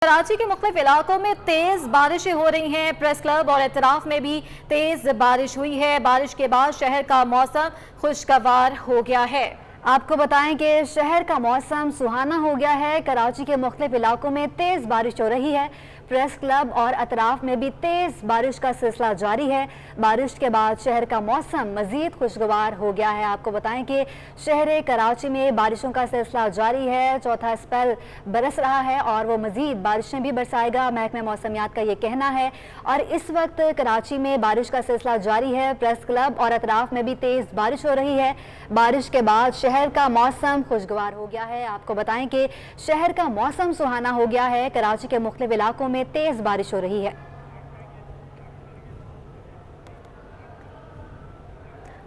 कराची के मुख्तलिफ इलाकों में तेज बारिशें हो रही हैं। प्रेस क्लब और एतराफ में भी तेज बारिश हुई है। बारिश के बाद शहर का मौसम खुशगवार हो गया है। आपको बताएं कि शहर का मौसम सुहाना हो गया है। कराची के मुख्तलिफ इलाकों में तेज बारिश हो रही है। प्रेस क्लब और अतराफ में भी तेज बारिश का सिलसिला जारी है। बारिश के बाद शहर का मौसम मजीद खुशगवार हो गया है। आपको बताएं कि शहर कराची में बारिशों का सिलसिला जारी है। चौथा स्पेल बरस रहा है और वो मजीद बारिशें भी बरसाएगा, महकमे मौसमियात का ये कहना है। और इस वक्त कराची में बारिश का सिलसिला जारी है। प्रेस क्लब और अतराफ में भी तेज बारिश हो रही है। बारिश के बाद शहर का मौसम खुशगवार हो गया है। आपको बताएं कि शहर का मौसम सुहाना हो गया है। कराची के मुख्तलिफ इलाकों में तेज बारिश हो रही है।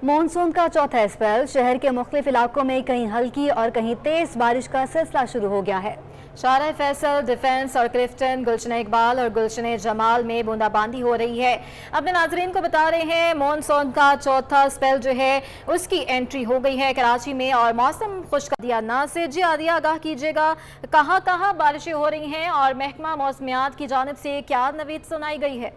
मॉनसून का चौथा स्पेल शहर के मुख्तलिफ इलाकों में कहीं हल्की और कहीं तेज बारिश का सिलसिला शुरू हो गया है। शारा फैसल, डिफेंस और क्लिफ्टन, गुलशन इकबाल और गुलशन जमाल में बूंदाबांदी हो रही है। अपने नाजरीन को बता रहे हैं मॉनसून का चौथा स्पेल जो है उसकी एंट्री हो गई है कराची में और मौसम खुश कर दिया। ना से जी आदिया आगाह कीजिएगा कहाँ कहाँ बारिशें हो रही हैं और महकमा मौसमियात की जानिब से क्या नवीद सुनाई गई है।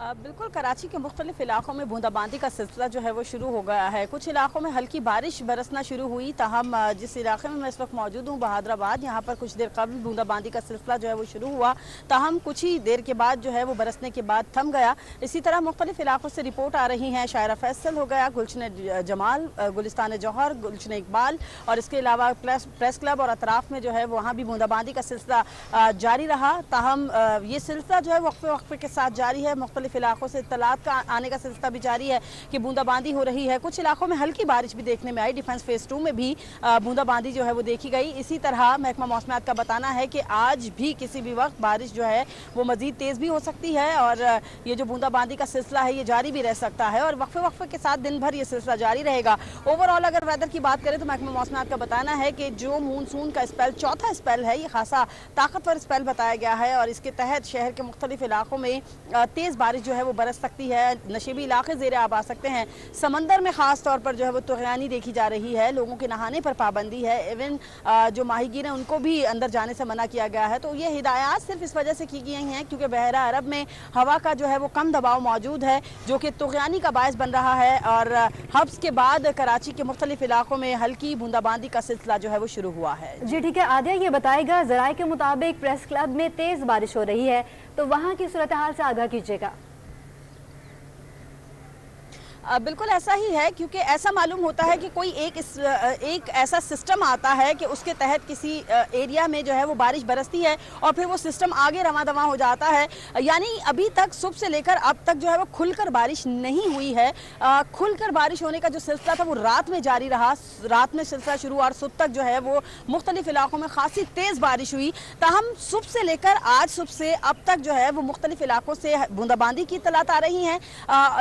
बिल्कुल, कराची के मुख्तलिफ इलाकों में बूंदाबांदी का सिलसिला जो है वो शुरू हो गया है। कुछ इलाकों में हल्की बारिश बरसना शुरू हुई। ताहम जिस इलाके में मैं इस वक्त मौजूद हूँ बहादुराबाद, यहाँ पर कुछ देर कबल बूंदाबांदी का सिलसिला जो है वो शुरू हुआ। ताहम कुछ ही देर के बाद जो है वो बरसने के बाद थम गया। इसी तरह मुख्तलिफ इलाकों से रिपोर्ट आ रही हैं। शारा फैसल हो गया, गुलशन जमाल, गुलिस्तान जौहर, गुलशन इकबाल और इसके अलावा प्रेस क्लब और अतराफ में जो है वहाँ भी बूंदाबांदी का सिलसिला जारी रहा। ताहम ये सिलसिला जो है वक्फे वक्फे के साथ जारी है। मुख्तलिफ इलाकों से इत्तलात का आने का सिलसिला भी जारी है कि बूंदाबांदी हो रही है। कुछ इलाकों में हल्की बारिश भी देखने में आई। डिफेंस फेज 2 में भी बूंदाबांदी जो है वो देखी गई। इसी तरह महकमा मौसमियात का बताना है कि आज भी किसी भी वक्त बारिश जो है वो मजीद तेज़ भी हो सकती है और ये जो बूंदाबांदी का सिलसिला है ये जारी भी रह सकता है और वक्फे वक्फे के साथ दिन भर ये सिलसिला जारी रहेगा। ओवरऑल अगर वेदर की बात करें तो महकमा मौसमियात का बताना है कि जो मानसून का स्पेल चौथा स्पेल है ये खासा ताकतवर स्पेल बताया गया है और इसके तहत शहर के मुख्तलिफ इलाकों में तेज़ बारिश जो है वो बरस सकती है। नशीबी इलाके ज़ेरे आब आ सकते हैं। समंदर में ख़ास तौर पर जो है वो तुग़यानी देखी जा रही है। लोगों के नहाने पर पाबंदी है। इवन जो माहीगीर हैं उनको भी अंदर जाने से मना किया गया है। तो ये हिदायत सिर्फ इस वजह से की गई हैं क्योंकि बहरा अरब में हवा का जो है वो कम दबाव मौजूद है जो कि तुग़यानी का बायस बन रहा है और हब्स के बाद कराची के मुख्तलिफ इलाकों में हल्की बूंदाबांदी का सिलसिला जो है वो शुरू हुआ है। जी ठीक है, आदिया ये बताएगा ज़राए के मुताबिक प्रेस क्लब में तेज़ बारिश हो रही है तो वहाँ की सूरत हाल से आगाह कीजिएगा। बिल्कुल ऐसा ही है क्योंकि ऐसा मालूम होता है कि कोई एक ऐसा सिस्टम आता है कि उसके तहत किसी एरिया में जो है वो बारिश बरसती है और फिर वो सिस्टम आगे रवा दवा हो जाता है। यानी अभी तक सुबह से लेकर अब तक जो है वो खुलकर बारिश नहीं हुई है। खुलकर बारिश होने का जो सिलसिला था वो रात में जारी रहा। रात में सिलसिला शुरू और सुबह तक जो है वो मुख्तलिफ इलाकों में खासी तेज़ बारिश हुई। ताहम सुबह से लेकर आज सुबह से अब तक जो है वो मुख्तलिफ इलाकों से बूंदाबांदी की इत्तलात आ रही हैं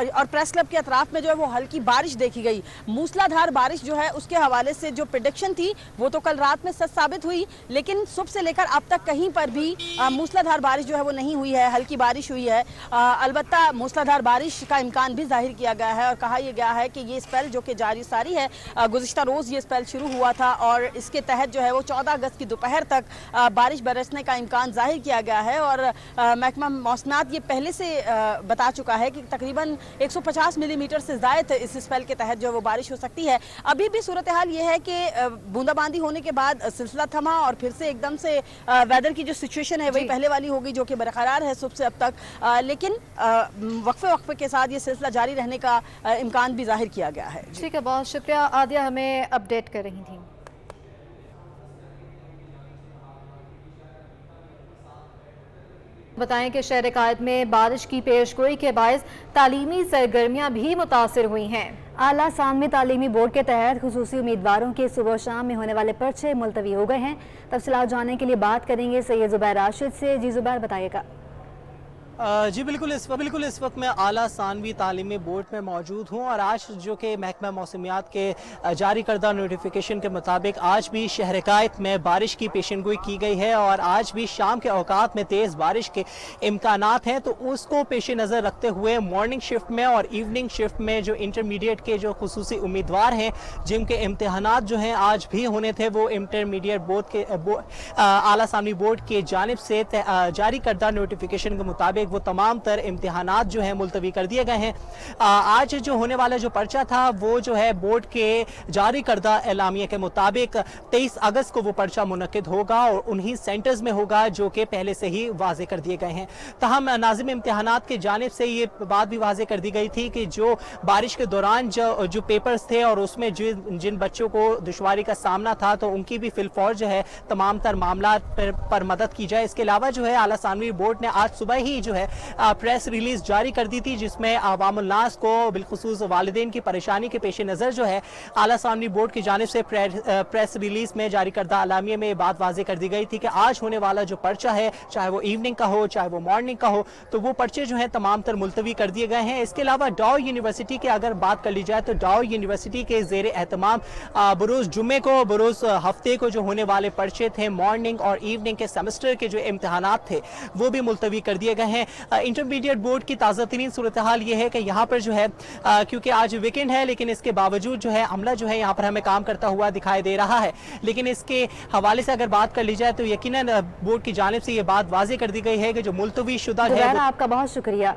और प्रेस क्लब के अतराफ जो है वो हल्की बारिश देखी गई। मूसलाधार बारिश जो है उसके हवाले से जो प्रेडिक्शन थी वो तो कल रात में सच साबित हुई, लेकिन सुबह से लेकर अब तक कहीं पर भी मूसलाधार बारिश जो है वो नहीं हुई है, हल्की बारिश हुई है। अलबत्ता मूसलाधार बारिश का इम्कान भी जाहिर किया गया है और कहा यह गया है कि ये स्पेल जो कि जारी सारी है, गुज़िश्ता रोज़ ये स्पेल शुरू हुआ था और इसके तहत जो है वो 14 अगस्त की दोपहर तक बारिश बरसने का इम्कान जाहिर किया गया है और महकमा मौसमियात ये पहले से बता चुका है कि तकरीबन 150 मिलीमीटर से ज़ायद इस स्पेल के तहत जो वो बारिश हो सकती है। अभी भी सूरत हाल ये है कि बूंदाबांदी होने के बाद सिलसिला थमा और फिर से एकदम से वेदर की जो सिचुएशन है वही पहले वाली होगी जो कि बरकरार है सुबह से अब तक, लेकिन वक्फे वक्फे के साथ ये सिलसिला जारी रहने का इम्कान भी जाहिर किया गया है। ठीक है, बहुत शुक्रिया आदिया, हमें अपडेट कर रही थी। बताएं कि शहर कायद में बारिश की पेशगोई के बायस तालीमी सरगर्मियां भी मुतासिर हुई हैं। आला सानवी तालीमी बोर्ड के तहत खुसूसी उम्मीदवारों के सुबह शाम में होने वाले पर्चे मुलतवी हो गए हैं। तफसीलात जानने के लिए बात करेंगे सैयद जुबैर राशिद से। जी जुबैर बताइएगा। जी बिल्कुल इस वक्त मैं आला सानवी तालीमी बोर्ड में मौजूद हूँ और आज जो कि महकमा मौसमियात के जारी करदा नोटिफिकेशन के मुताबिक आज भी शहर कायद में बारिश की पेशनगोई की गई है और आज भी शाम के औकात में तेज़ बारिश के इम्कानात हैं। तो उसको पेश नज़र रखते हुए मॉर्निंग शिफ्ट में और इवनिंग शिफ्ट में जो इंटरमीडिएट के जो खुसूसी उम्मीदवार हैं जिनके इम्तहानात जो हैं आज भी होने थे, वो इंटरमीडिएट बोर्ड के आला सानवी बोर्ड की जानिब से जारी करदा नोटिफिकेशन के मुताबिक वो तमाम तर इम्तिहानात जो है मुलतवी कर दिए गए हैं। आज जो होने वाला जो पर्चा था वो जो है बोर्ड के जारी करदा एलामिया के मुताबिक 23 अगस्त को वो पर्चा मुनक्किद होगा और उन्हीं सेंटर्स में होगा जो कि पहले से ही वाजे कर दिए गए हैं। तहम नाज़िम इम्तिहानात की जानिब से ये बात भी वाजे कर दी गई थी कि जो बारिश के दौरान जो पेपर्स थे और उसमें जिन बच्चों को दुश्वारी का सामना था तो उनकी भी फिलफौर जो है तमाम तर मामला पर मदद की जाए। इसके अलावा जो है आला सानवी बोर्ड ने आज सुबह ही जो है प्रेस रिलीज जारी कर दी थी जिसमें आवामुल नास को बिलखुसूस वालिदैन की परेशानी के पेश नज़र जो है आला सानवी बोर्ड की जानिब से प्रेस रिलीज में जारी करदा अलामिया में बात वाज़े कर दी गई थी कि आज होने वाला जो पर्चा है चाहे वो इवनिंग का हो चाहे वो मॉर्निंग का हो तो वो पर्चे जो है तमाम तर मुलतवी कर दिए गए हैं। इसके अलावा डाउ यूनिवर्सिटी की अगर बात कर ली जाए तो डाउ यूनिवर्सिटी के जेर एहतमाम बरोज़ जुम्मे को बरोज़ हफ्ते को जो होने वाले पर्चे थे मॉर्निंग और इवनिंग के सेमेस्टर के जो इम्तहानात थे वो भी मुलतवी कर दिए गए हैं। इंटरमीडिएट बोर्ड की ताज़ा तरीन सूरत हाल ये है कि यहाँ पर जो है क्योंकि आज वीकेंड है लेकिन इसके बावजूद जो है अमला जो है यहाँ पर हमें काम करता हुआ दिखाई दे रहा है। लेकिन इसके हवाले से अगर बात कर ली जाए तो यकीनन बोर्ड की जानिब से ये बात वाज़े कर दी गई है कि जो मुलतवी शुदा है। आपका बहुत शुक्रिया।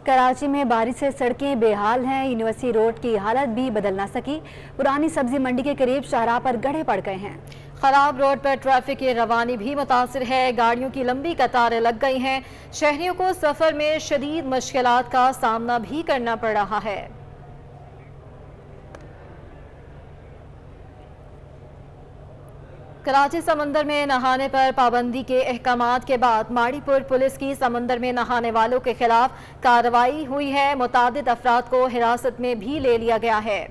कराची में बारिश से सड़कें बेहाल हैं, यूनिवर्सिटी रोड की हालत भी बदल ना सकी। पुरानी सब्जी मंडी के करीब शाहराह पर गड्ढे पड़ गए हैं। खराब रोड पर ट्रैफिक की रवानी भी मुतासिर है, गाड़ियों की लंबी कतारें लग गई हैं। शहरियों को सफर में शदीद मुश्किलात का सामना भी करना पड़ रहा है। कराची समंदर में नहाने पर पाबंदी के अहकामात के बाद माड़ीपुर पुलिस की समंदर में नहाने वालों के खिलाफ कार्रवाई हुई है। मुतादिद अफराद को हिरासत में भी ले लिया गया है।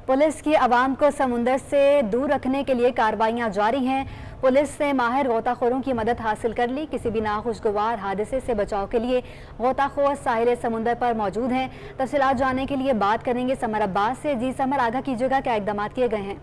पुलिस की आवाम को समुंदर से दूर रखने के लिए कार्रवाइयाँ जारी हैं। पुलिस ने माहिर गोताखोरों की मदद हासिल कर ली। किसी भी नाखुशगवार हादसे से बचाव के लिए गोताखोर साहिल समुंदर पर मौजूद हैं। तफसीलात जानने के लिए बात करेंगे समर अब्बास से। जी समर, आगाह कीजिएगा क्या इकदाम किए गए हैं?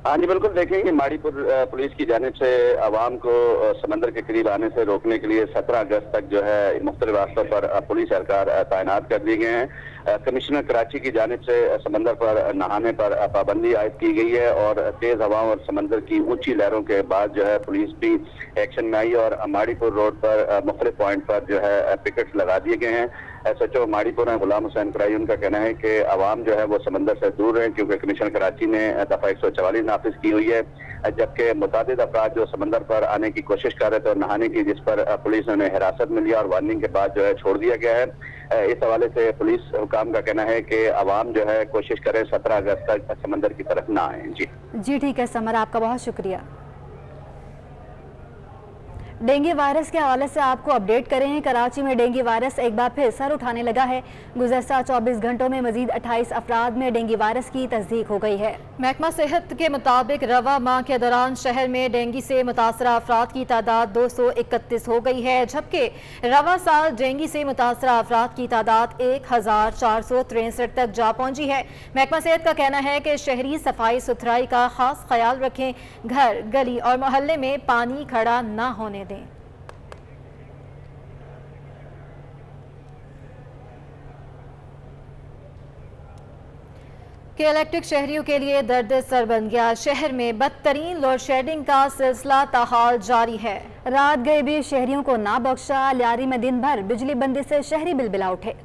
हाँ जी बिल्कुल, देखेंगे माड़ीपुर पुलिस की जानिब से आवाम को समंदर के करीब आने से रोकने के लिए 17 अगस्त तक जो है मुख्तलिफ रास्तों पर पुलिस एहलकार तैनात कर दिए गए हैं। कमिश्नर कराची की जानिब से समंदर पर नहाने पर पाबंदी आयद की गई है और तेज हवाओं और समंदर की ऊंची लहरों के बाद जो है पुलिस भी एक्शन में आई और माड़ीपुर रोड पर मुख्तलिफ पॉइंट पर जो है पिकेट्स लगा दिए गए हैं। SHO माड़ीपुर हैं गुलाम हुसैन कराई, उनका कहना है कि आवाम जो है वो समंदर से दूर रहें क्योंकि कमिश्नर कराची ने दफा 144 नाफिज की हुई है, जबकि मुतादिद अफराद जो समंदर पर आने की कोशिश कर रहे थे और नहाने की, जिस पर पुलिस ने हिरासत में लिया और वार्निंग के बाद जो है छोड़ दिया गया है। इस हवाले से पुलिस हुकाम का कहना है कि आवाम जो है कोशिश करें 17 अगस्त तक समंदर की तरफ ना आए। जी ठीक है समर, आपका बहुत शुक्रिया। डेंगू वायरस के हवाले से आपको अपडेट करें। कराची में डेंगू वायरस एक बार फिर सर उठाने लगा है। गुज़श्ता 24 घंटों में मजीद 28 अफराद में डेंगू वायरस की तस्दीक हो गई है। महकमा सेहत के मुताबिक रवा माह के दौरान शहर में डेंगू से मुतासरा अफराद की तादाद 231 हो गई है, जबकि रवा साल डेंगू से मुतासरा अफराद की तादाद 1463 तक जा पहुंची है। महकमा सेहत का कहना है कि शहरी सफाई सुथराई का खास ख्याल रखें, घर, गली और मोहल्ले में पानी खड़ा न होने दें। कि इलेक्ट्रिक शहरियों के लिए दर्द सर बन गया। शहर में बदतरीन लोड शेडिंग का सिलसिला ताहाल जारी है। रात गए भी शहरियों को ना बख्शा। लियारी में दिन भर बिजली बंदी से शहरी बिलबिला उठे।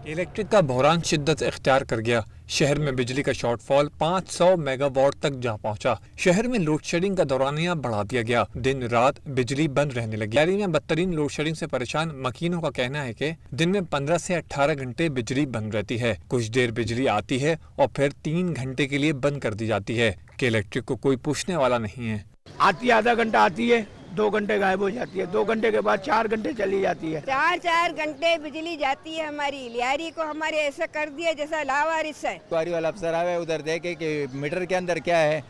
इलेक्ट्रिक का बहरान शिद्दत इख्तियार कर गया। शहर में बिजली का शॉर्टफॉल 500 मेगावाट तक जा पहुंचा। शहर में लोड शेडिंग का दौरानिया बढ़ा दिया गया। दिन रात बिजली बंद रहने लगी। लियारी में बदतरीन लोड शेडिंग से परेशान मकीनों का कहना है कि दिन में 15 से 18 घंटे बिजली बंद रहती है। कुछ देर बिजली आती है और फिर 3 घंटे के लिए बंद कर दी जाती है कि इलेक्ट्रिक को कोई पूछने वाला नहीं है। आती है, आधा घंटा आती है, 2 घंटे गायब हो जाती है, 2 घंटे के बाद 4 घंटे चली जाती है। 4 घंटे बिजली जाती है हमारी। लियारी को हमारे ऐसा कर दिया जैसा लावारिस है। गाड़ी वाला अफसर आवे उधर देखे कि मीटर के अंदर क्या है,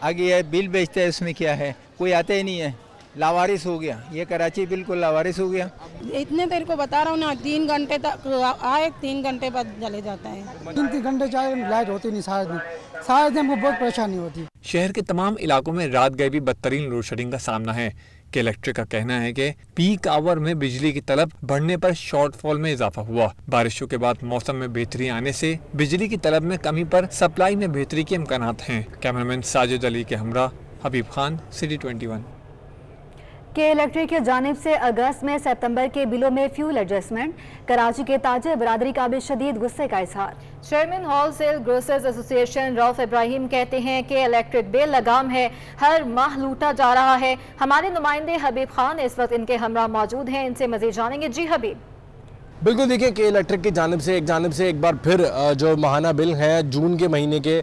आगे ये बिल बेचते हैं उसमें क्या है, कोई आते ही नहीं है। लावारिस हो गया, ये कराची बिल्कुल लावारिस हो गया। इतने देर को बता रहा हूँ ना, 3 घंटे तक आए, 3 घंटे बाद चले जाता है। 3 घंटे चाहे लाइट होती नहीं, सारे दिन हमको बहुत परेशानी होती। शहर के तमाम इलाकों में रात गए भी बदतरीन लोड शेडिंग का सामना है। के इलेक्ट्रिक का कहना है कि पीक आवर में बिजली की तलब बढ़ने पर शॉर्टफॉल में इजाफा हुआ। बारिशों के बाद मौसम में बेहतरी आने से बिजली की तलब में कमी पर सप्लाई में बेहतरी के इम्कानात हैं। कैमरामैन साजिद अली के हमरा हबीब खान, सिटी 21। के इलेक्ट्रिक की जानिब से अगस्त में सितंबर के बिलों में फ्यूल एडजस्टमेंट, कराची के ताजिर बरादरी का भी शदीद गुस्से का इजहार। Chairman wholesale grocers association Rauf Ibrahim कहते हैं कि इलेक्ट्रिक बिल लगाम है, हर माह लूटा जा रहा है। हमारे नुमाइंदे हबीब खान इस वक्त इनके हमरा मौजूद हैं, इनसे मजीद जानेंगे। जी हबीब। बिल्कुल, देखिए कि इलेक्ट्रिक की जानिब से एक बार फिर जो माहाना बिल हैं जून के महीने के,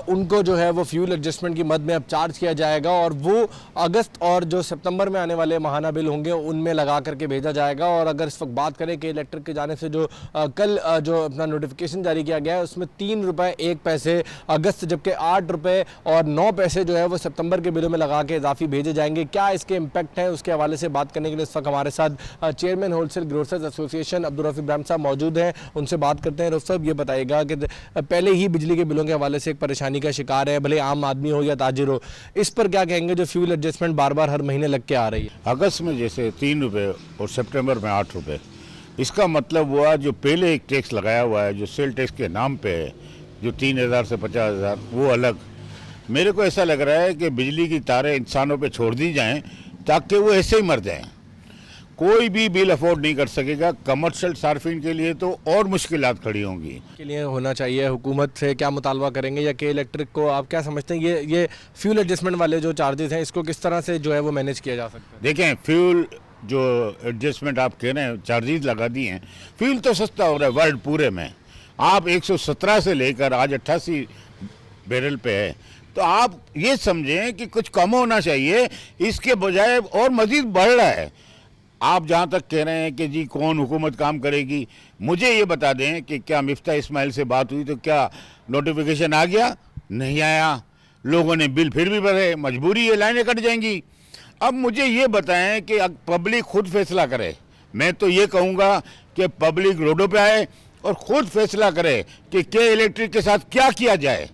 उनको जो है वो फ्यूल एडजस्टमेंट की मद में अब चार्ज किया जाएगा और वो अगस्त और जो सितंबर में आने वाले माहाना बिल होंगे उनमें लगा करके भेजा जाएगा। और अगर इस वक्त बात करें कि इलेक्ट्रिक की जानिब से जो कल जो अपना नोटिफिकेशन जारी किया गया है उसमें 3 रुपये 1 पैसे अगस्त, जबकि 8 रुपये और 9 पैसे जो है वो सितंबर के बिलों में लगा के इजाफी भेजे जाएंगे। क्या इसके इम्पैक्ट हैं, उसके हवाले से बात करने के लिए इस वक्त हमारे साथ chairman wholesale grocers association Rauf Ibrahim साहब मौजूद हैं, उनसे बात करते हैं। रऊफ साहब, ये बताइएगा कि पहले ही बिजली के बिलों के हवाले से एक परेशानी का शिकार है, भले आम आदमी हो या ताजिर हो, इस पर क्या कहेंगे जो फ्यूल एडजस्टमेंट बार बार हर महीने लग के आ रही है? अगस्त में जैसे 3 रुपये और सितंबर में 8 रुपये, इसका मतलब हुआ जो पहले एक टैक्स लगाया हुआ है जो सेल टैक्स के नाम पे है, जो 3,000 से 50,000, वो अलग। मेरे को ऐसा लग रहा है कि बिजली की तारें इंसानों पे छोड़ दी जाएं ताकि वो ऐसे ही मर जाएं। कोई भी बिल अफोर्ड नहीं कर सकेगा, कमर्शियल सार्फिन के लिए तो और मुश्किलात खड़ी होंगी। के लिए होना चाहिए, हुकूमत से क्या मुतालबा करेंगे या के इलेक्ट्रिक को आप क्या समझते हैं ये फ्यूल एडजस्टमेंट वाले जो चार्जेस हैं इसको किस तरह से जो है वो मैनेज किया जा सकता है? देखें, फ्यूल जो एडजस्टमेंट आप कह रहे हैं, चार्जेस लगा दिए हैं, फ्यूल तो सस्ता हो रहा है वर्ल्ड पूरे में। आप 117 से लेकर आज 88 बैरल पे है, तो आप ये समझें कि कुछ कम होना चाहिए, इसके बजाय और मजीद बढ़ रहा है। आप जहाँ तक कह रहे हैं कि जी कौन हुकूमत काम करेगी, मुझे ये बता दें कि क्या मिफ्ता इस्माइल से बात हुई तो क्या नोटिफिकेशन आ गया? नहीं आया। लोगों ने बिल फिर भी भरे, मजबूरी है, लाइनें कट जाएंगी। अब मुझे ये बताएं कि पब्लिक खुद फैसला करे। मैं तो ये कहूँगा कि पब्लिक रोडों पे आए और ख़ुद फैसला करे कि के इलेक्ट्रिक के साथ क्या किया जाए।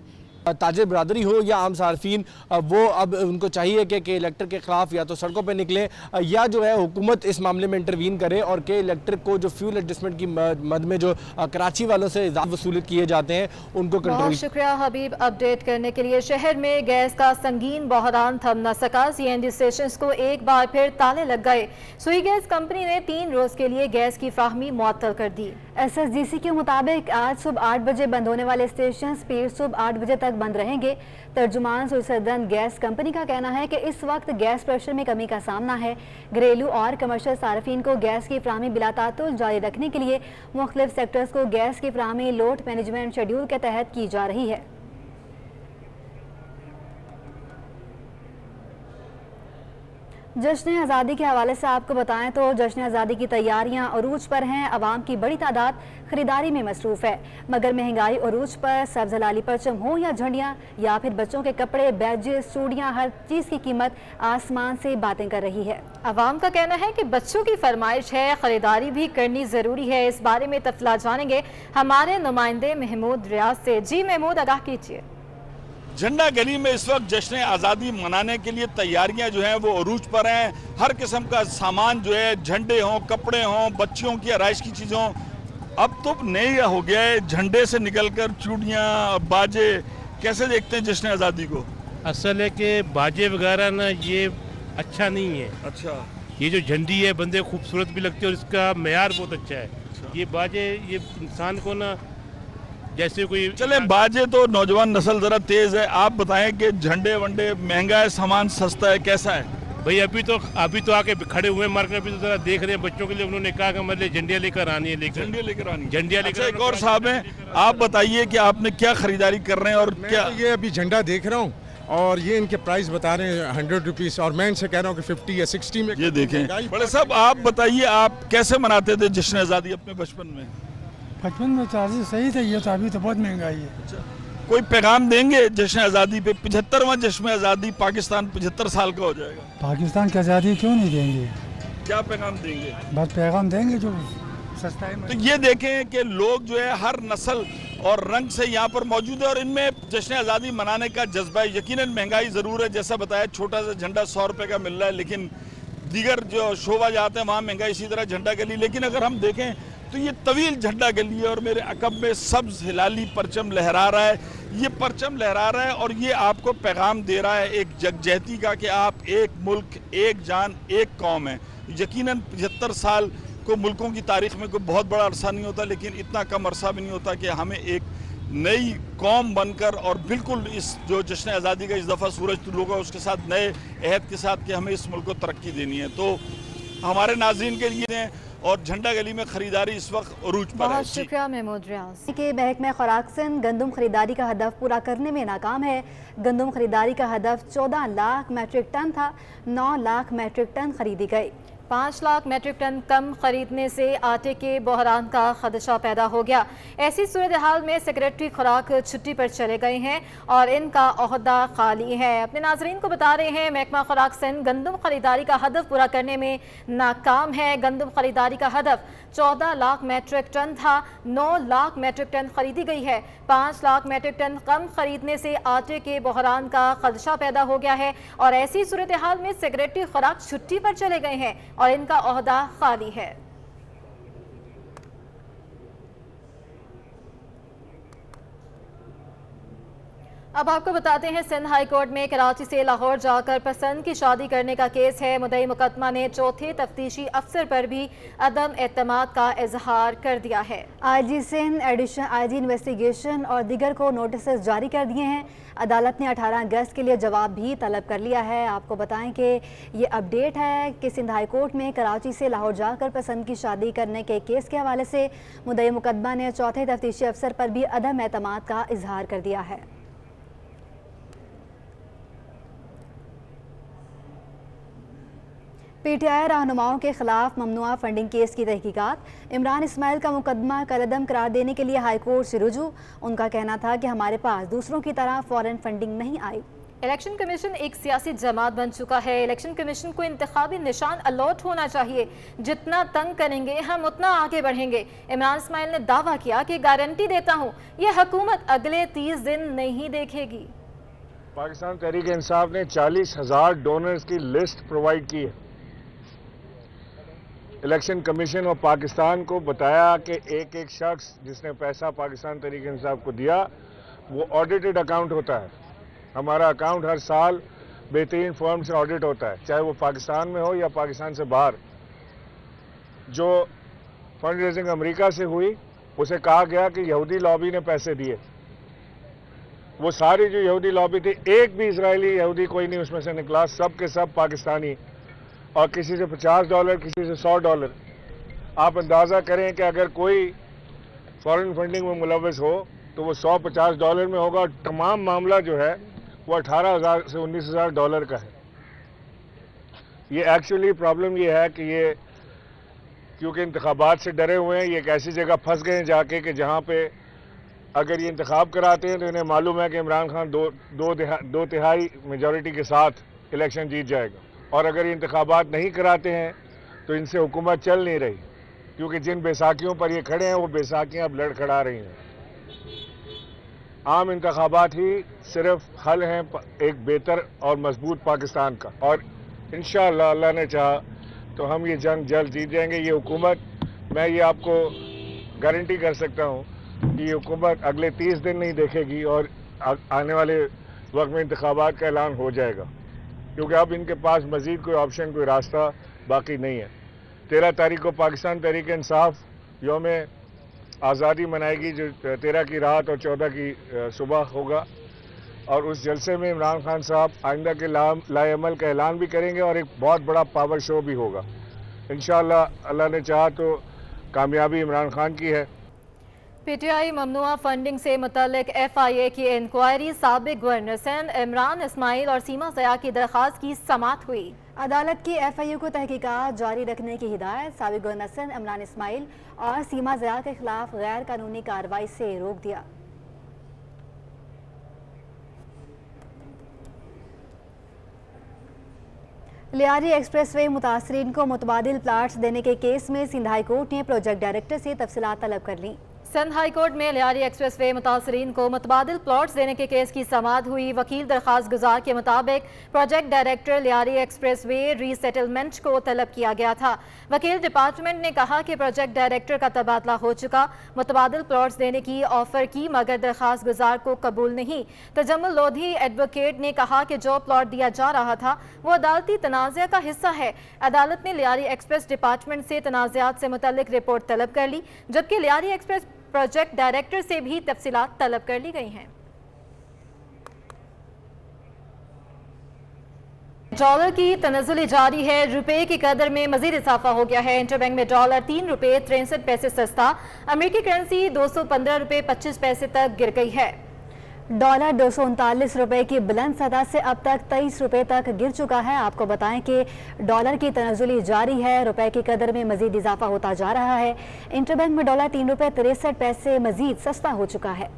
ताजिर बरादरी हो या आम सार्फिन, वो अब उनको चाहिए कि इलेक्ट्रिक के खिलाफ या तो सड़कों पे निकलें या जो है हुकूमत इस मामले में इंटरवीन करे और के इलेक्ट्रिक को जो फ्यूल एडजस्टमेंट की मद में जो कराची वालों से वसूल किए जाते हैं उनको कंट्रोल। बहुत शुक्रिया हबीब अपडेट करने के लिए। शहर में गैस का संगीन बहरान थम न सका, CNG स्टेशन को एक बार फिर ताले लग गए। सुई गैस कंपनी ने 3 रोज के लिए गैस की फ्राहमी मुअत्तल कर दी। SSDC के मुताबिक आज सुबह 8 बजे बंद होने वाले स्टेशन फिर सुबह 8 बजे तक बंद रहेंगे। तर्जुमान सुरसदन गैस कंपनी का कहना है कि इस वक्त गैस प्रेशर में कमी का सामना है। घरेलू और कमर्शियल सार्फिन को गैस की फ्राहमी बिलातातुल जारी रखने के लिए मुख्तलिफ सेक्टर्स को गैस की फ्राहमी लोड मैनेजमेंट शेड्यूल के तहत की जा रही है। जश्न आज़ादी के हवाले से आपको बताएं तो जश्न आज़ादी की तैयारियां अरूज पर हैं। आवाम की बड़ी तादाद खरीदारी में मसरूफ़ है, मगर महंगाई अरूज पर सब्ज़ हलाली परचम हो या झंडियाँ या फिर बच्चों के कपड़े, बैजेस, चूड़ियाँ, हर चीज़ की कीमत आसमान से बातें कर रही है। आवाम का कहना है कि बच्चों की फरमाइश है, खरीदारी भी करनी ज़रूरी है। इस बारे में तफला जानेंगे हमारे नुमाइंदे महमूद रियाज से। जी महमूद, आगाह कीजिए। झंडा गली में इस वक्त जश्न आज़ादी मनाने के लिए तैयारियां जो हैं वो अरूज पर हैं। हर किस्म का सामान जो है, झंडे हों, कपड़े हों, बच्चियों की आराइश की चीज़ों, अब तो नई हो गया है। झंडे से निकलकर चूड़ियाँ, बाजे, कैसे देखते हैं जश्न आज़ादी को? असल है कि बाजे वगैरह ना ये अच्छा नहीं है। अच्छा, ये जो झंडी है बंदे खूबसूरत भी लगती है और इसका मेयार बहुत अच्छा है। ये बाजे ये इंसान को ना जैसे कोई चले, बाजे तो नौजवान नस्ल ज़रा तेज़ है। आप बताएं कि झंडे वंडे महंगा है, सामान सस्ता है, कैसा है? भाई अभी तो आके खड़े हुए मार्केट में, अभी तो जरा देख रहे हैं बच्चों के लिए। उन्होंने कहा कि मतलब झंडियाँ लेकर आनी है, झंडियाँ लेकर। एक और साहब हैं, आप बताइए कि आपने क्या खरीदारी कर रहे हैं और क्या? ये अभी झंडा देख रहा हूँ और ये इनके प्राइस बता रहे हैं 100 रुपीज़ और मैं इनसे कह रहा हूँ कि 50 या 60 में। ये देखें बड़े साहब, आप बताइए आप कैसे मनाते थे जश्न आज़ादी अपने बचपन में? बचपन में चार्जेस सही थे, ये तो अभी तो बहुत महंगाई है। कोई पैगाम देंगे जश्न आज़ादी पे? 75वां जश्न आज़ादी, पाकिस्तान 75 साल का हो जाएगा। पाकिस्तान की आज़ादी क्यों नहीं देंगे? क्या पैगाम देंगे? बस पैगाम देंगे जो सस्ता है। तो ये देखें कि लोग जो है हर नस्ल और रंग से यहाँ पर मौजूद है और इनमें जश्न आज़ादी मनाने का जज्बा है। यकीनन महंगाई ज़रूर है, जैसा बताया छोटा सा झंडा 100 रुपये का मिल रहा है, लेकिन दीगर जो शोभा जाते हैं वहाँ महंगाई इसी तरह झंडा गली। लेकिन अगर हम देखें तो ये तवील झंडा गली है और मेरे अकब में सब्ज़ हिलाली परचम लहरा रहा है। ये परचम लहरा रहा है और ये आपको पैगाम दे रहा है एक जगजहती का कि आप एक मुल्क, एक जान, एक कौम है। यकीनन 75 साल को मुल्कों की तारीख में कोई बहुत बड़ा अरसा नहीं होता, लेकिन इतना कम अरसा भी नहीं होता कि हमें एक नई कौम बनकर और बिल्कुल इस जो जश्न आज़ादी का इस दफ़ा सूरज तुलू का उसके साथ नए अहद के साथ कि हमें इस मुल्क को तरक्की देनी है। तो हमारे नाज़रीन के लिए और झंडा गली में ख़रीदारी इस वक्त अरूज पर है। बहुत शुक्रिया महमूद रियाज। के महकमा खुराक सिंध गंदम खरीदारी का हदफ पूरा करने में नाकाम है। गंदम खरीदारी का हदफ 14 लाख मैट्रिक टन था, 9 लाख मैट्रिक टन खरीदी गई। 5 लाख मैट्रिक टन कम खरीदने से आटे के बहरान का खदशा पैदा हो गया। ऐसी सूरत हाल में सेक्रेटरी खुराक छुट्टी पर चले गए हैं और इनका ओहदा खाली है। अपने नाजरीन को बता रहे हैं महकमा खुराक सिंध गंदम खरीदारी का हदफ पूरा करने में नाकाम है। गंदम खरीदारी का हदफ 14 लाख मैट्रिक टन था, 9 लाख मैट्रिक टन खरीदी गई है। 5 लाख मैट्रिक टन कम खरीदने से आटे के बहरान का खदशा पैदा हो गया है और ऐसी सूरत हाल में सेक्रेटरी खुराक छुट्टी पर चले गए हैं और इनका ओहदा खाली है। अब आपको बताते हैं सिंध हाई कोर्ट में कराची से लाहौर जाकर पसंद की शादी करने का केस है। मुद्दई मुकदमा ने चौथे तफ्तीशी अफसर पर भी अदम एतमाद का इजहार कर दिया है। IG Sindh, additional IG investigation और दीगर को नोटिस जारी कर दिए हैं। अदालत ने 18 अगस्त के लिए जवाब भी तलब कर लिया है। आपको बताएं कि ये अपडेट है कि सिंध हाई कोर्ट में कराची से लाहौर जाकर पसंद की शादी करने के केस के हवाले से मुद्दई मुकदमा ने चौथे तफ्तीशी अफसर पर भी अदम एतमाद का इजहार कर दिया है। PTI रहनुमाओं के खिलाफ ममनुआ फंडिंग केस की तहकीकात। इमरान इस्माइल का मुकदमा कलअदम करार देने के लिए हाई कोर्ट से रुजू। उनका कहना था कि हमारे पास दूसरों की तरह फॉरेन फंडिंग नहीं आई। इलेक्शन कमीशन एक सियासी जमात बन चुका है। इलेक्शन कमीशन को इंतखाबी निशान अलॉट होना चाहिए। जितना तंग करेंगे हम उतना आगे बढ़ेंगे। इमरान इस्माइल ने दावा किया कि गारंटी देता हूँ ये हुकूमत अगले 30 दिन नहीं देखेगी। पाकिस्तान तहरीक इंसाफ ने 40,000 डोनर्स की लिस्ट प्रोवाइड की है। इलेक्शन कमीशन और पाकिस्तान को बताया कि एक एक शख्स जिसने पैसा पाकिस्तान तहरीक इंसाफ को दिया वो ऑडिटेड अकाउंट होता है। हमारा अकाउंट हर साल बेहतरीन फर्म से ऑडिट होता है, चाहे वो पाकिस्तान में हो या पाकिस्तान से बाहर। जो फंड रेजिंग अमेरिका से हुई उसे कहा गया कि यहूदी लॉबी ने पैसे दिए। वो सारी जो यहूदी लॉबी थी, एक भी इजरायली यहूदी कोई नहीं उसमें से निकला, सब के सब पाकिस्तानी, और किसी से $50, किसी से $100। आप अंदाज़ा करें कि अगर कोई फॉरेन फंडिंग में मुलव्वस हो तो वो $100-50 में होगा और तमाम मामला जो है वो $18,000 से $19,000 का है। ये एक्चुअली प्रॉब्लम ये है कि ये क्योंकि इंतखाबात से डरे हुए हैं, ये एक ऐसी जगह फंस गए हैं जाके कि जहाँ पे अगर ये इंतखाब कराते हैं तो इन्हें मालूम है कि इमरान खान दो तिहाई मेजॉरिटी के साथ इलेक्शन जीत जाएगा, और अगर ये इंतखाबात नहीं कराते हैं तो इनसे हुकूमत चल नहीं रही, क्योंकि जिन बैसाखियों पर ये खड़े हैं वो बैसाखियाँ अब लड़खड़ा रही हैं। आम इंतखाबात ही सिर्फ हल हैं एक बेहतर और मजबूत पाकिस्तान का, और इंशाअल्लाह अल्लाह ने चाहा तो हम ये जंग जल्द जीत जाएंगे। ये हुकूमत, मैं ये आपको गारंटी कर सकता हूँ कि ये हुकूमत अगले 30 दिन नहीं देखेगी और आने वाले वक्त में इंतखाबात का ऐलान हो जाएगा, क्योंकि अब इनके पास मज़ीद कोई ऑप्शन, कोई रास्ता बाकी नहीं है। 13 तारीख को पाकिस्तान तहरीक इंसाफ यौम आज़ादी मनाएगी, जो 13 की रात और 14 की सुबह होगा, और उस जलसे में इमरान खान साहब आइंदा के लाएअमल का ऐलान भी करेंगे और एक बहुत बड़ा पावर शो भी होगा। इंशाअल्लाह अल्लाह ने चाहा तो कामयाबी इमरान खान की है। PTI ममनुआ फंडिंग से मुतल्लिक FIA की इंक्वायरी, साबिक गवर्नर सिंध इमरान इस्माइल और सीमा ज़या की दरख्वास्त की समाअत हुई। अदालत की FIA को तहकीकात जारी रखने की हिदायत। साबिक गवर्नर सिंध इमरान इस्माइल और सीमा ज़या के खिलाफ गैर कानूनी कार्रवाई से रोक दिया। लियारी एक्सप्रेस वे मुतासरीन को मुतबादिल प्लाट्स देने के केस में सिंध हाई कोर्ट ने प्रोजेक्ट डायरेक्टर से तफसीलात तलब कर ली। सिंध हाई कोर्ट में लियारी एक्सप्रेस वे मुतासरीन को मुतबादिल प्लॉट्स देने के केस की समाअत हुई। वकील दरख्वास्त गुजार के मुताबिक project director Lyari express way resettlement को तलब किया गया था। वकील डिपार्टमेंट ने कहा कि प्रोजेक्ट डायरेक्टर का तबादला हो चुका, मुतबादिल प्लॉट्स देने की ऑफर की मगर दरख्वास्त गुजार को कबूल नहीं। तजम्मुल लोधी एडवोकेट ने कहा कि जो प्लॉट दिया जा रहा था वो अदालती तनाज़ा का हिस्सा है। अदालत ने लियारी एक्सप्रेस डिपार्टमेंट से तनाज़ात से मुतल्लिक रिपोर्ट तलब कर ली, जबकि लियारी एक्सप्रेस प्रोजेक्ट डायरेक्टर से भी तफसीलात तलब कर ली गई हैं। डॉलर की तनज़्ज़ुल जारी है। रुपए की कदर में मजीद इजाफा हो गया है। इंटरबैंक में डॉलर 3 रुपये 63 पैसे सस्ता, अमेरिकी करेंसी 215 रुपये 25 पैसे तक गिर गई है। डॉलर 239 रुपये की बुलंद सतह से अब तक 23 रुपये तक गिर चुका है। आपको बताएं कि डॉलर की तनज़्ज़ुल जारी है, रुपए की कदर में मजीद इजाफा होता जा रहा है। इंटरबैंक में डॉलर 3 रुपये 63 पैसे मजीद सस्ता हो चुका है।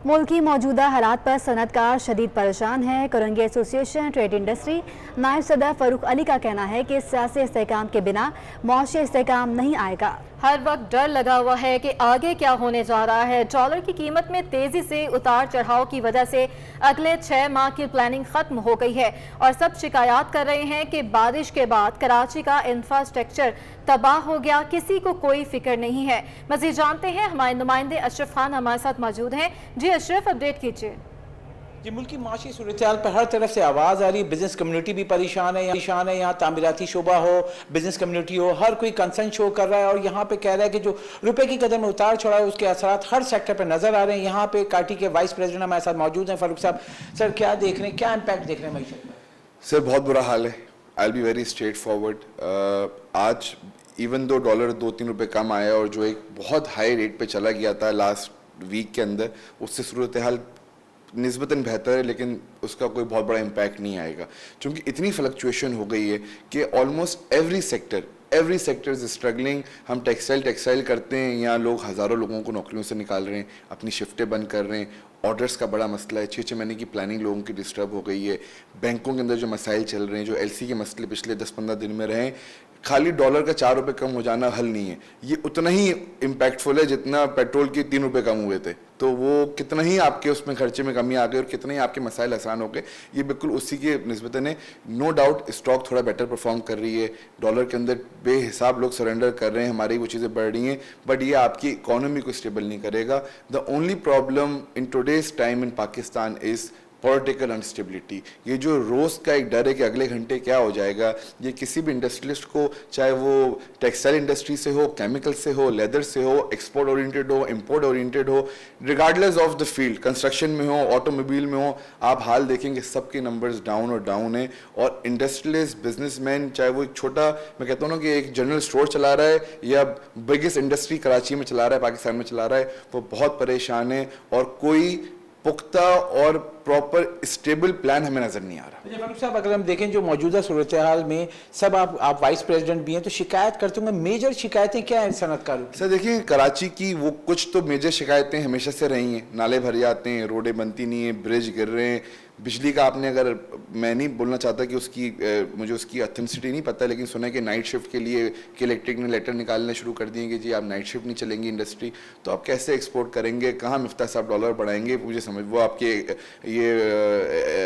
मुल्क की मौजूदा हालात पर सनतकार शदीद परेशान है। कोरंगी एसोसिएशन ट्रेड इंडस्ट्री नायब सदर फारूक अली का कहना है कि सियासी इस्तेहकाम के बिना मुआशी इस्तेहकाम नहीं आएगा। हर वक्त डर लगा हुआ है कि आगे क्या होने जा रहा है। डॉलर की कीमत में तेजी से उतार चढ़ाव की वजह से अगले 6 माह की प्लानिंग खत्म हो गई है और सब शिकायत कर रहे हैं कि बारिश के बाद कराची का इंफ्रास्ट्रक्चर तबाह हो गया, किसी को कोई फिक्र नहीं है। मज़ीद जानते हैं, हमारे नुमाइंदे अशरफ खान हमारे साथ मौजूद हैं। जी अशरफ, अपडेट कीजिए। जी, मुल्क की माशी सूरत-ए-हाल पर हर तरफ से आवाज़ आ रही है। बिजनेस कम्युनिटी भी परेशान है। यहाँ तामीराती शोबा हो, बिजनेस कम्युनिटी हो, हर कोई कंसर्न शो कर रहा है और यहाँ पे कह रहा है कि जो रुपए की कदर में उतार चढ़ा है उसके असरात हर सेक्टर पर नजर आ रहे हैं। यहाँ पे काटी के वाइस प्रेसिडेंट हमारे साथ मौजूद हैं, फारूक साहब। सर, क्या देख रहे हैं, क्या इम्पैक्ट देख रहे हैं मईशत में? सर, बहुत बुरा हाल है। I will be very straight forward. आज इवन दो डॉलर 2-3 रुपये कम आया और जो एक बहुत हाई रेट पे चला गया था लास्ट वीक के अंदर, उससे सूरत हाल निस्बतन बेहतर है, लेकिन उसका कोई बहुत बड़ा इम्पैक्ट नहीं आएगा क्योंकि इतनी फ्लक्चुएशन हो गई है कि almost every sector is struggling. हम टेक्सटाइल करते हैं, यहाँ लोग हज़ारों लोगों को नौकरियों से निकाल रहे हैं, अपनी शिफ्टें बंद कर रहे हैं, ऑर्डर्स का बड़ा मसला है, 6 महीने की प्लानिंग लोगों की डिस्टर्ब हो गई है। बैंकों के अंदर जो मसाइल चल रहे हैं, जो एलसी के मसले पिछले 10-15 दिन में रहे, खाली डॉलर का 4 रुपये कम हो जाना हल नहीं है। ये उतना ही इम्पैक्टफुल है जितना पेट्रोल के 3 रुपये कम हुए थे। तो वो कितना ही आपके उसमें खर्चे में कमी आ गई और कितने ही आपके मसाइल आसान हो गए, ये बिल्कुल उसी के निस्बतन है। नो डाउट स्टॉक थोड़ा बेटर परफॉर्म कर रही है, डॉलर के अंदर बेहिसाब लोग सरेंडर कर रहे हैं, हमारी वो चीज़ें बढ़ रही हैं, बट ये आपकी इकोनॉमी को स्टेबल नहीं करेगा। The only problem in today's time in Pakistan is political unstability. ये जो रोज़ का एक डर है कि अगले घंटे क्या हो जाएगा, ये किसी भी इंडस्ट्रियलिस्ट को, चाहे वो टेक्सटाइल इंडस्ट्री से हो, केमिकल से हो, लेदर से हो, एक्सपोर्ट ओरिएंटेड हो, इंपोर्ट ओरिएंटेड हो, regardless of the field, construction में हो, ऑटोमोबाइल में हो, आप हाल देखेंगे सबके नंबर्स डाउन और डाउन है। और इंडस्ट्रियलिस्ट बिजनेसमैन, चाहे वो एक छोटा, मैं कहता हूँ ना कि एक जनरल स्टोर चला रहा है या बिगेस्ट इंडस्ट्री कराची में चला रहा है, पाकिस्तान में चला रहा है, वो बहुत परेशान है और कोई पुख्ता और प्रॉपर स्टेबल प्लान हमें नजर नहीं आ रहा। फारूक साहब, अगर हम देखें जो मौजूदा सूरत हाल में, सब आप वाइस प्रेसिडेंट भी हैं, तो शिकायत करते होंगे, मेजर शिकायतें क्या हैं सनतकारों की? सर देखिए, कराची की वो कुछ तो मेजर शिकायतें हमेशा से रही हैं। नाले भर जाते हैं, रोडें बनती नहीं हैं, ब्रिज गिर रहे हैं, बिजली का आपने, अगर मैं नहीं बोलना चाहता कि उसकी मुझे उसकी ऑथेंटिसिटी नहीं पता, लेकिन सुना है कि नाइट शिफ्ट के लिए कि इलेक्ट्रिक ने लेटर निकालने शुरू कर दिए कि जी आप नाइट शिफ्ट नहीं चलेंगी इंडस्ट्री, तो आप कैसे एक्सपोर्ट करेंगे, कहाँ मिफ्ता साहब डॉलर बढ़ाएंगे, मुझे समझ, वो आपके ये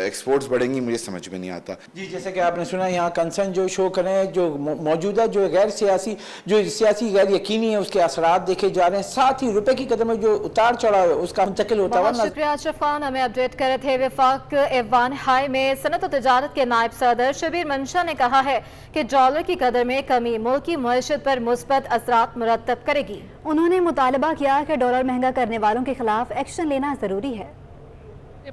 एक्सपोर्ट्स बढ़ेंगी, मुझे समझ में नहीं आता। जी, जैसे कि आपने सुना, यहाँ कंसर्न जो शो करें, जो मौजूदा जो सियासी गैर यकीनी है, उसके असरात देखे जा रहे हैं, साथ ही रुपए की कदर में जो उतार चढ़ाव है उसका मुंतकिल होता हुआ। शुक्रिया अशरफ खान, हमें अपडेट कर रहे थे। वफाक एवान हाई में सनत और तजारत के नायब सदर शबीर मंशा ने कहा है कि डॉलर की कदर में कमी मुल्क की मईशत पर मुस्बत असरात मुरतब करेगी। उन्होंने मुतालबा किया कि डॉलर महंगा करने वालों के खिलाफ एक्शन लेना जरूरी है।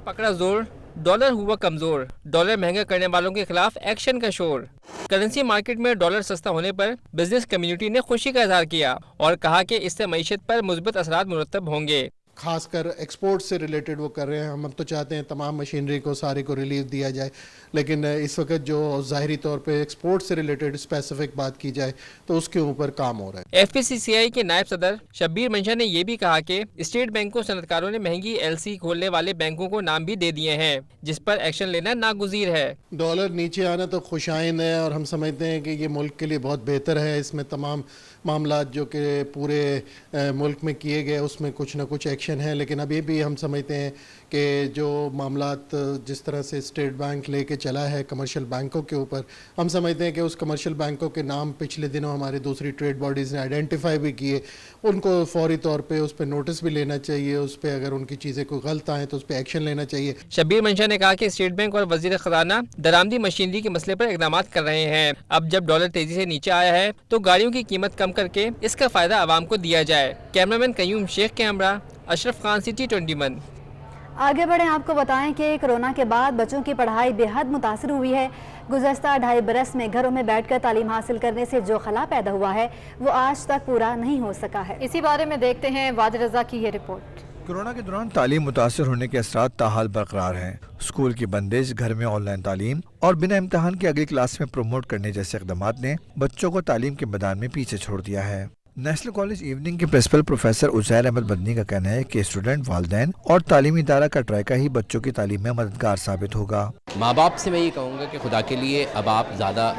पकड़ा जोर, डॉलर हुआ कमजोर, डॉलर महंगा करने वालों के खिलाफ एक्शन का शोर। करेंसी मार्केट में डॉलर सस्ता होने पर बिजनेस कम्युनिटी ने खुशी का इजहार किया और कहा कि इससे मईशत पर मुस्बत असरात मुरतब होंगे। खास कर एक्सपोर्ट से रिलेटेड वो कर रहे हैं। हम तो चाहते हैं तमाम मशीनरी को सारे को रिलीफ दिया जाए, लेकिन इस वक्त जो ज़ाहिरी तौर पे एक्सपोर्ट से रिलेटेड स्पेसिफिक बात की जाए तो उसके ऊपर काम हो रहा है। FPCCI के नायब सदर शब्बीर मंशा ने ये भी कहा कि स्टेट बैंक को सनतकारों ने महंगी LC खोलने वाले बैंकों को नाम भी दे दिए हैं, जिस पर एक्शन लेना नागुज़ीर है। डॉलर नीचे आना तो खुशाइंद है और हम समझते हैं कि ये मुल्क के लिए बहुत बेहतर है। इसमें तमाम मामलात जो कि पूरे मुल्क में किए गए उसमें कुछ ना कुछ एक्शन है, लेकिन अभी भी हम समझते हैं कि जो मामलात जिस तरह से स्टेट बैंक लेके चला है कमर्शियल बैंकों के ऊपर, हम समझते हैं कि उस कमर्शियल बैंकों के नाम पिछले दिनों हमारी दूसरी ट्रेड बॉडीज़ ने आइडेंटिफाई भी किए, उनको फौरी तौर पे उस पर नोटिस भी लेना चाहिए, उस पर अगर उनकी चीज़ें कोई गलत आएँ तो उस पर एक्शन लेना चाहिए। शब्बीर मंशा ने कहा कि स्टेट बैंक और वजीर खजाना दरामदी मशीनरी के मसले पर इकदाम कर रहे हैं। अब जब डॉलर तेजी से नीचे आया है तो गाड़ियों की कीमत कम करके इसका फायदा आवाम को दिया जाए। Cameraman Qayyum Sheikh, camera Ashraf Khan, city 21। आगे बढ़ें, आपको बताएं कि कोरोना के बाद बच्चों की पढ़ाई बेहद मुतासर हुई है। गुज़श्ता 2.5 बरस में घरों में बैठकर तालीम हासिल करने से जो खला पैदा हुआ है वो आज तक पूरा नहीं हो सका है। इसी बारे में देखते हैं वाजिर रज़ा की ये रिपोर्ट। कोरोना के दौरान तालीम मुतासर होने के असरात ताहाल बरकरार हैं। स्कूल की बंदिश, घर में ऑनलाइन तालीम और बिना इम्तहान के अगली क्लास में प्रमोट करने जैसे इक़दामात ने बच्चों को तालीम के मैदान में पीछे छोड़ दिया है। नेशनल कॉलेज इवनिंग के प्रिंसिपल प्रोफेसर उज़ैर अहमद मदनी का कहना है कि स्टूडेंट, वालिदैन और तालीमी इदारा का ट्राइका ही बच्चों की तालीम में मददगार साबित होगा। माँ बाप से मैं ये कहूँगा कि खुदा के लिए अब आप ज़्यादा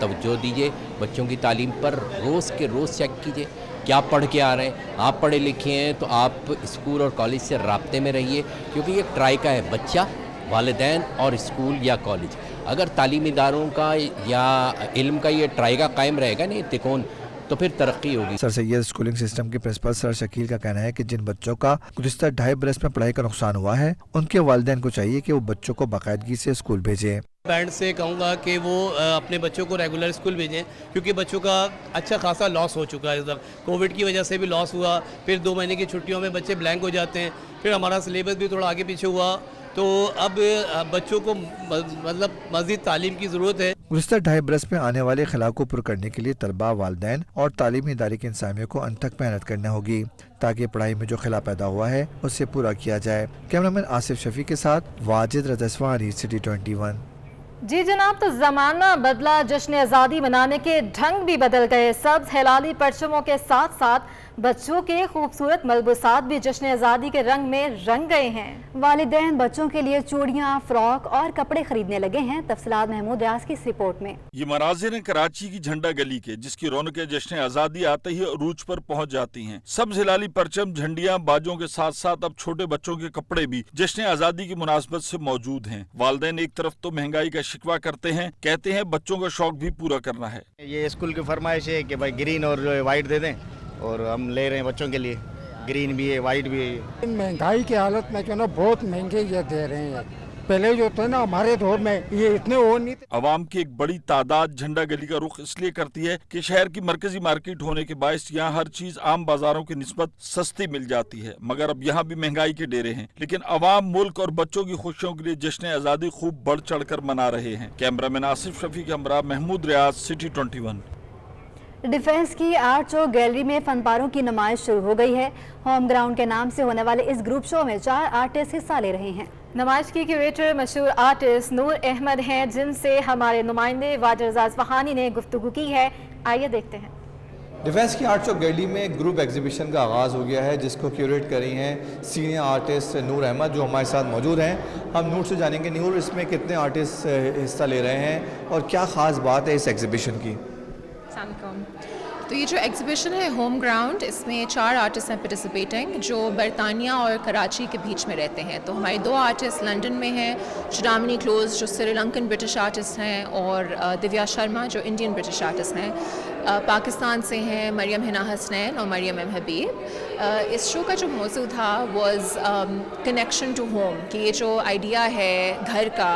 तवज्जो दीजिए बच्चों की तालीम पर। रोज़ के रोज़ चेक कीजिए क्या पढ़ के आ रहे हैं। आप पढ़े लिखे हैं तो आप स्कूल और कॉलेज से राब्ते में रहिए, क्योंकि ये ट्राइका है, बच्चा, वालिदैन और स्कूल या कॉलेज। अगर तालीमी इदारों का या इल्म का ये ट्राइका कायम रहेगा नहीं तिकोन, तो फिर तरक्की होगी। सर सैयद स्कूलिंग सिस्टम के प्रिंसिपल सर शकील का कहना है कि जिन बच्चों का गुज़श्ता 2.5 बरस में पढ़ाई का नुकसान हुआ है उनके वालिदैन को चाहिए कि वो बच्चों को बाकायदगी से स्कूल भेजें। पेरेंट्स से कहूँगा कि वो अपने बच्चों को रेगुलर स्कूल भेजें, क्योंकि बच्चों का अच्छा खासा लॉस हो चुका है। इस कोविड की वजह से भी लॉस हुआ, फिर 2 महीने की छुट्टियों में बच्चे ब्लैंक हो जाते हैं, फिर हमारा सिलेबस भी थोड़ा आगे पीछे हुआ, तो अब बच्चों को मतलब मज़ीद तालीम की ज़रूरत है। गुज़श्ता 2.5 बरस में आने वाले खला को पुर करने के लिए तलबा, वालिदैन और तालीमी इदारे के इंसामियों को अंत तक मेहनत करना होगी ताकि पढ़ाई में जो खला पैदा हुआ है उससे पूरा किया जाए। कैमरामैन आसिफ शफी के साथ वाजिद रज़ा, सिटी 21। जी जनाब, तो ज़माना बदला, जश्न आज़ादी मनाने के ढंग भी बदल गए। सब्ज़ हिलाली परचमों के साथ साथ बच्चों के खूबसूरत मलबूसात भी जश्न आज़ादी के रंग में रंग गए हैं। वालिदैन बच्चों के लिए चूड़ियाँ, फ्रॉक और कपड़े खरीदने लगे हैं। तफसीलात महमूद रियाज की इस रिपोर्ट में। ये मनाजिर हैं कराची की झंडा गली के, जिसकी रौनकें जश्न आज़ादी आते ही अरूज पर पहुंच जाती हैं। सब्ज़ हिलाली परचम, झंडियाँ, बाजों के साथ साथ अब छोटे बच्चों के कपड़े भी जश्न आज़ादी की मुनासबत से मौजूद हैं। वालिदैन एक तरफ तो महंगाई का शिकवा करते हैं, कहते हैं बच्चों का शौक भी पूरा करना है। ये स्कूल की फरमाइश है कि भाई ग्रीन और वाइट दे दें, और हम ले रहे हैं बच्चों के लिए। ग्रीन भी है, वाइट भी है। महंगाई की हालत में जो ना बहुत महंगे ये दे रहे हैं। पहले जो थे ना हमारे दौर में ये इतने वो नहीं थे। अवाम की एक बड़ी तादाद झंडा गली का रुख इसलिए करती है कि शहर की मरकजी मार्केट होने के बायस यहाँ हर चीज आम बाजारों की निस्बत सस्ती मिल जाती है। मगर अब यहाँ भी महंगाई के डेरे हैं, लेकिन अवाम, मुल्क और बच्चों की खुशियों के लिए जश्न आज़ादी खूब बढ़ चढ़ कर मना रहे हैं। कैमरामैन आसिफ शफी के हमरा महमूद रियाज, सिटी 21। डिफेंस की आर्ट शो गैलरी में फनपारों की नुमाइश शुरू हो गई है। होम ग्राउंड के नाम से होने वाले इस ग्रुप शो में 4 आर्टिस्ट हिस्सा ले रहे हैं। नुमाइश की क्यूरेटर मशहूर आर्टिस्ट नूर अहमद हैं, जिनसे हमारे नुमाइंदे वाजिर रज़ा असफ़हानी ने गुफ्तगू की है। आइए देखते हैं। डिफेंस की आर्ट शो गैलरी में ग्रुप एग्जीबिशन का आगाज़ हो गया है, जिसको क्यूरेट कर रही हैं सीनियर आर्टिस्ट नूर अहमद, जो हमारे साथ मौजूद हैं। हम नूर से जानेंगे, नूर, इसमें कितने आर्टिस्ट हिस्सा ले रहे हैं और क्या ख़ास बात है इस एग्जीबिशन की? तो ये जो एग्जीबिशन है होम ग्राउंड, इसमें 4 आर्टिस्ट हैं पार्टिसिपेटिंग, जो बरतानिया और कराची के बीच में रहते हैं। तो हमारे 2 आर्टिस्ट लंदन में हैं, चिरामनी क्लोज जो श्रीलंकन ब्रिटिश आर्टिस्ट हैं, और दिव्या शर्मा जो इंडियन ब्रिटिश आर्टिस्ट हैं। पाकिस्तान से हैं मरियम हिना हसनैन और मरियम एम हबीब। इस शो का जो मौजू था वाज कनेक्शन टू होम, कि ये जो आइडिया है घर का,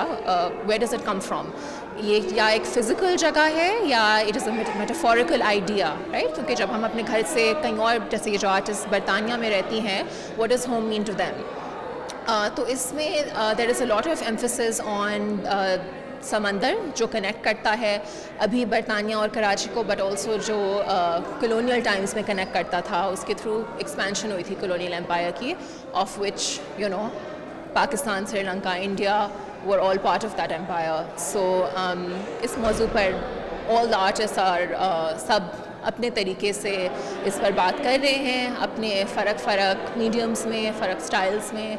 where does it come from, ये या एक फ़िज़िकल जगह है या it is a metaphorical idea, right? क्योंकि जब हम अपने घर से कहीं और, जैसे ये जो आर्टिस्ट बरतानिया में रहती हैं, what does home mean to them? तो इसमें there is a lot of emphasis on समंदर जो कनेक्ट करता है अभी बरतानिया और कराची को, बट ऑल्सो जो कॉलोनियल टाइम्स में कनेक्ट करता था, उसके थ्रू एक्सपेंशन हुई थी कॉलोनियल एम्पायर की, of which you know Pakistan, Sri Lanka, India were all part of that empire. So इस मौजू पर ऑल द आर्टिस्ट आर सब अपने तरीके से इस पर बात कर रहे हैं, अपने फ़र्क मीडियम्स में, फ़र्क स्टाइल्स में.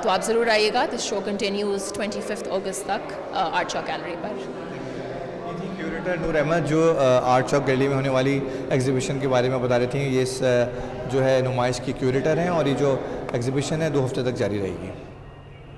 तो आप ज़रूर आइएगा. दिस शो कंटिन्यूज़ 25 अगस्त तक आर्ट चौक गैलरी पर. क्यूरेटर नूर अहमद जो आर्ट चौक गैलरी में होने वाली एग्जीबिशन के बारे में बता रही थी, ये इस जो है नुमाइश की क्यूरेटर हैं और ये जो एग्जीबिशन है 2 हफ्ते तक जारी रहेगी.